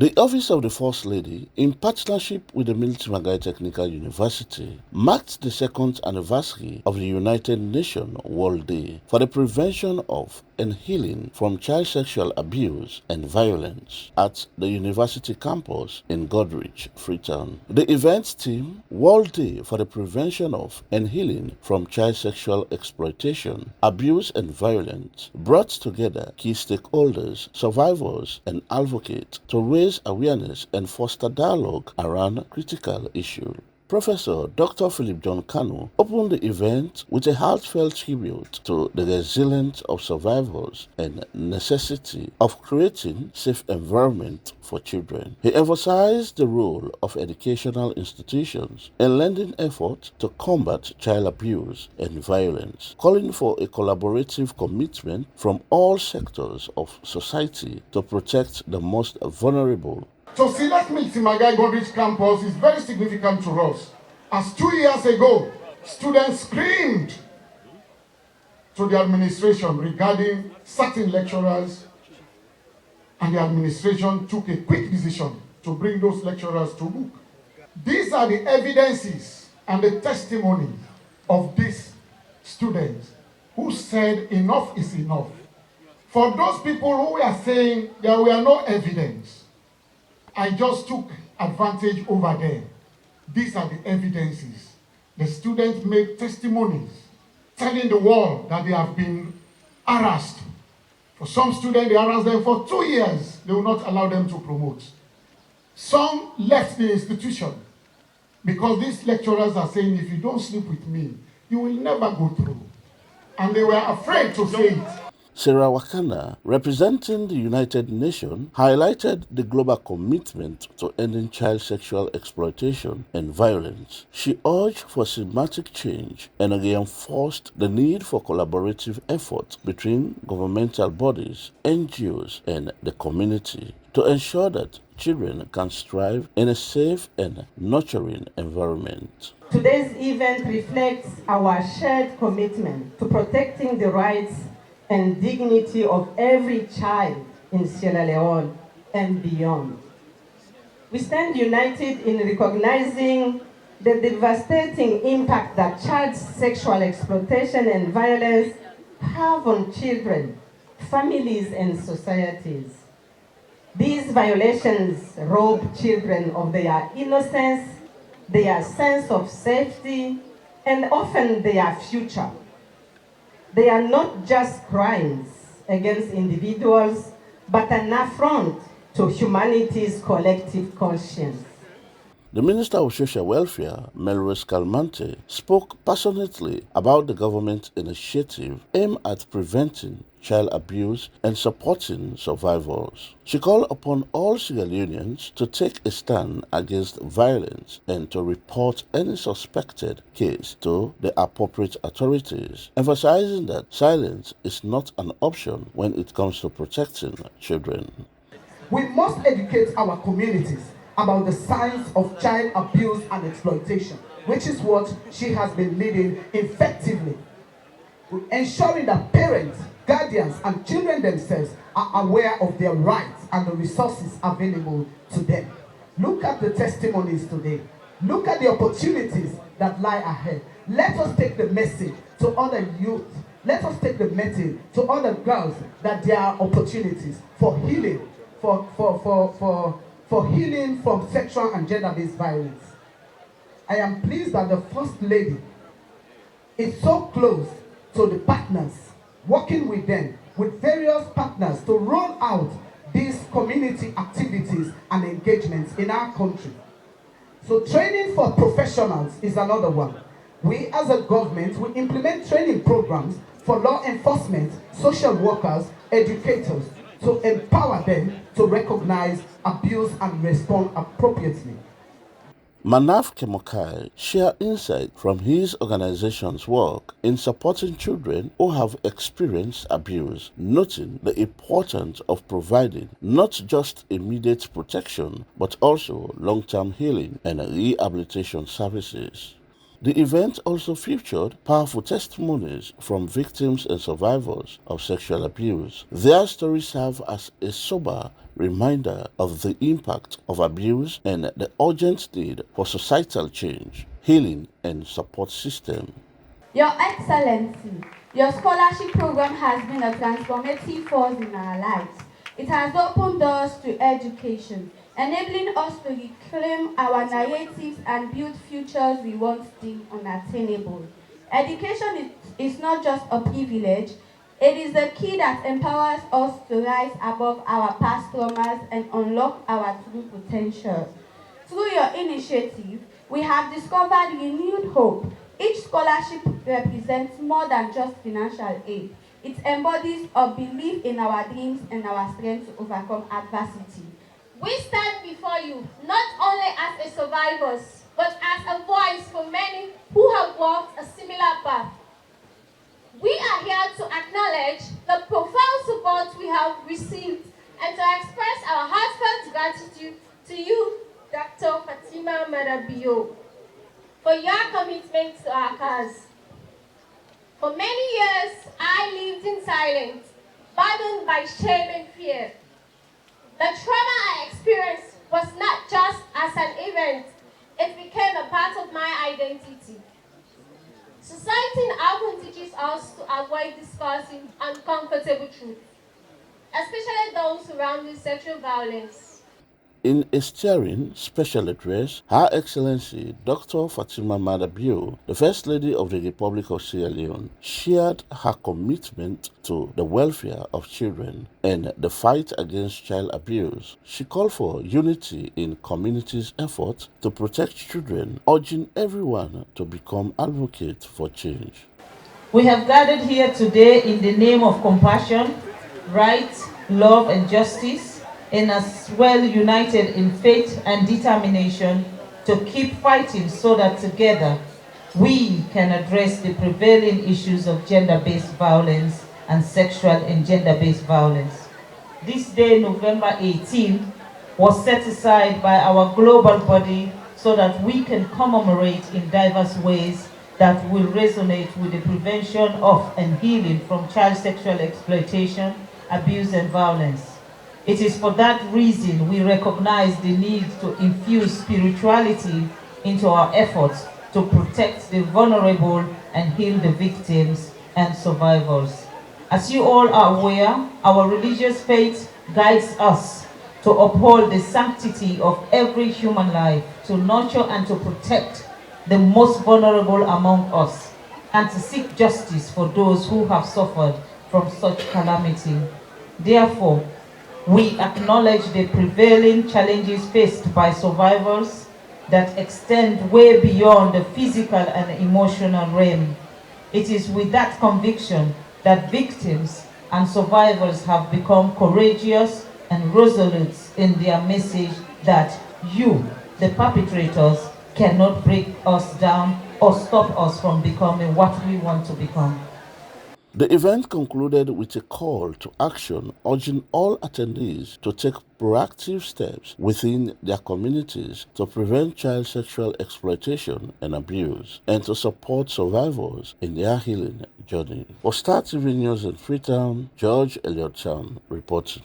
The Office of the First Lady, in partnership with the Mmtu Technical University, marked the second anniversary of the United Nations World Day for the Prevention of and Healing from Child Sexual Abuse and Violence at the university campus in Godrich, Freetown. The event's theme, World Day for the Prevention of and Healing from Child Sexual Exploitation, Abuse and Violence, brought together key stakeholders, survivors, and advocates to raise awareness and foster dialogue around critical issues. Professor Dr. Philip John Kanu opened the event with a heartfelt tribute to the resilience of survivors and necessity of creating safe environment for children. He emphasized the role of educational institutions in lending effort to combat child abuse and violence, calling for a collaborative commitment from all sectors of society to protect the most vulnerable. To select Mmtu Godrich campus is very significant to us, as 2 years ago, students screamed to the administration regarding certain lecturers, and the administration took a quick decision to bring those lecturers to book. These are the evidences and the testimony of these students who said enough is enough. For those people who were saying there were no evidence, I just took advantage over them. These are the evidences. The students made testimonies telling the world that they have been harassed. For some students, they harassed them for 2 years. They will not allow them to promote. Some left the institution because these lecturers are saying, if you don't sleep with me, you will never go through. And they were afraid to say it. Sarah Wakana, representing the United Nations, highlighted the global commitment to ending child sexual exploitation and violence. She urged for systematic change and reinforced the need for collaborative efforts between governmental bodies, NGOs, and the community to ensure that children can strive in a safe and nurturing environment. Today's event reflects our shared commitment to protecting the rights and dignity of every child in Sierra Leone and beyond. We stand united in recognizing the devastating impact that child sexual exploitation and violence have on children, families, and societies. These violations rob children of their innocence, their sense of safety, and often their future. They are not just crimes against individuals, but an affront to humanity's collective conscience. The Minister of Social Welfare, Melrose Calmante, spoke passionately about the government initiative aimed at preventing child abuse and supporting survivors. She called upon all Sierra Leoneans to take a stand against violence and to report any suspected case to the appropriate authorities, emphasizing that silence is not an option when it comes to protecting children. We must educate our communities about the signs of child abuse and exploitation, which is what she has been leading effectively, ensuring that parents, guardians, and children themselves are aware of their rights and the resources available to them. Look at the testimonies today. Look at the opportunities that lie ahead. Let us take the message to other youth. Let us take the message to other girls that there are opportunities for healing, for healing from sexual and gender-based violence. I am pleased that the First Lady is so close to the partners, working with them, with various partners to roll out these community activities and engagements in our country. So training for professionals is another one. We as a government, we implement training programs for law enforcement, social workers, educators, to empower them to recognize abuse and respond appropriately. Manaf Kemokai shared insight from his organization's work in supporting children who have experienced abuse, noting the importance of providing not just immediate protection, but also long-term healing and rehabilitation services. The event also featured powerful testimonies from victims and survivors of sexual abuse. Their stories serve as a sober reminder of the impact of abuse and the urgent need for societal change, healing, and support system. Your Excellency, your scholarship program has been a transformative force in our lives. It has opened doors to education, enabling us to reclaim our narratives and build futures we once deemed unattainable. Education is not just a privilege, it is the key that empowers us to rise above our past traumas and unlock our true potential. Through your initiative, we have discovered renewed hope. Each scholarship represents more than just financial aid. It embodies a belief in our dreams and our strength to overcome adversity. We stand before you not only as a survivors, but as a voice for many who have walked a similar path. We are here to acknowledge the profound support we have received and to express our heartfelt gratitude to you, Dr. Fatima Madabio, for your commitment to our cause. For many years, I lived in silence, burdened by shame and fear. The trauma I experienced was not just as an event, it became a part of my identity. Society often teaches us to avoid discussing uncomfortable truths, especially those surrounding sexual violence. In a stirring special address, Her Excellency Dr. Fatima Madabio, the First Lady of the Republic of Sierra Leone, shared her commitment to the welfare of children and the fight against child abuse. She called for unity in communities' efforts to protect children, urging everyone to become advocates for change. We have gathered here today in the name of compassion, right, love, and justice, and as well united in faith and determination to keep fighting so that together we can address the prevailing issues of gender-based violence and sexual and gender-based violence. This day, November 18, was set aside by our global body so that we can commemorate in diverse ways that will resonate with the prevention of and healing from child sexual exploitation, abuse, and violence. It is for that reason we recognize the need to infuse spirituality into our efforts to protect the vulnerable and heal the victims and survivors. As you all are aware, our religious faith guides us to uphold the sanctity of every human life, to nurture and to protect the most vulnerable among us, and to seek justice for those who have suffered from such calamity. Therefore, we acknowledge the prevailing challenges faced by survivors that extend way beyond the physical and emotional realm. It is with that conviction that victims and survivors have become courageous and resolute in their message that you, the perpetrators, cannot break us down or stop us from becoming what we want to become. The event concluded with a call to action urging all attendees to take proactive steps within their communities to prevent child sexual exploitation and abuse and to support survivors in their healing journey. For Star TV News in Freetown, George Elliott Chan reporting.